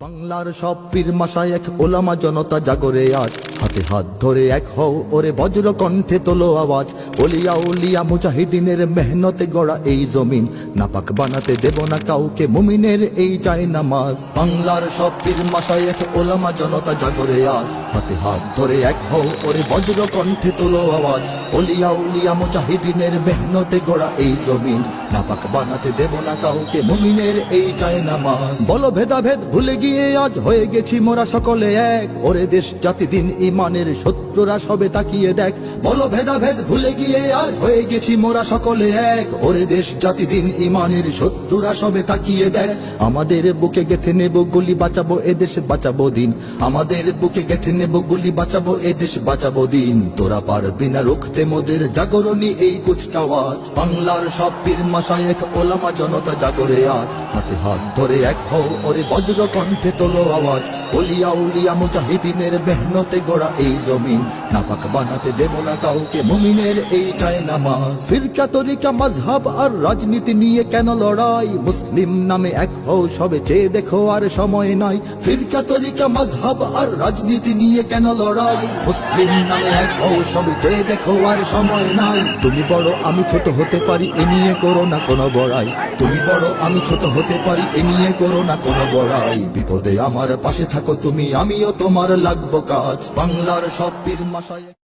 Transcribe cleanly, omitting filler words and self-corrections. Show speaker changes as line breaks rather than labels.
বাংলার সব পীর মাশায়েখ ওলামা জনতা জাগরে আজ, হাতে হাত ধরে এক হও ওরে বজ্র কণ্ঠে তোলো আওয়াজ। ওলিয়া উলিয়া মুজাহিদিনের মেহনতে গড়া এই জমিন, নাপাক বানাতে দেব না কাউকে মুমিনের এই চাই নামাজ। বাংলার সব পীর মাশায়েখ ওলামা জনতা জাগরে আজ, হাতে হাত ধরে এক হও ওরে বজ্র কণ্ঠে তোলো আওয়াজ। ওলিয়া উলিয়া মুজাহিদিনের মেহনতে গড়া এই জমিন, নাপাক বানাতে দেব না কাউকে মুমিনের এই চাই নামাজ। বলো ভেদাভেদ ভুলে গিয়ে আজ হয়ে গেছি মোরা সকলে এক, ওরে দেশ জাতি দিন ইমানের শত্রুরা সবে তাকিয়ে দেখ। বলো ভেদাভেদ ভুলে গিয়ে আজ হয়ে গেছি মোরা সকলে এক, ওরে দেশ জাতি দিন ইমানের শত্রুরা সবে তাকিয়ে দেখ। আমাদের বুকে গেথে নেব গুলি, বাঁচাবো এদেশ বাঁচাবো দিন। আমাদের বুকে গেথে নেব গুলি, বাঁচাবো এদেশ বাঁচাবো দিন। তোরা পারবি না রুখতে মোদের জাগরণী এই কুচকাওয়াজ। বাংলার সব পীর মাশায়েখ ওলামা জনতা জাগরে আজ, হাতে হাত ধরে এক হও ওরে বজ্র কণ্ঠে তোলো আওয়াজ। ওলিয়া উলিয়া মুজাহিদিনের মেহনতে গড়া এই জমিন, নাপাক বানাতে দেব না কাউকে মুমিনের এই চাই নামাজ। ফিরকা তরিকা মাযহাব আর রাজনীতি নিয়ে কেন লড়াই, মুসলিম নামে এক হও সবে চেয়ে দেখো আর সময় নাই। ফিরকা তরিকা মাযহাব আর রাজনীতি নিয়ে কেন লড়াই, মুসলিম নামে এক হও সবে চেয়ে দেখো আর সময় নাই। তুমি বড় আমি ছোট হতে পারি এ নিয়ে করো না কোনো বড়াই, তুমি বড় আমি ছোট হতে পারি এ নিয়ে করো না কোনো বড়াই। বিপদে আমার পাশে থাকো তুমি, আমিও তোমার লাগবো কাজ। বাংলার সব পীর মাশায়েখ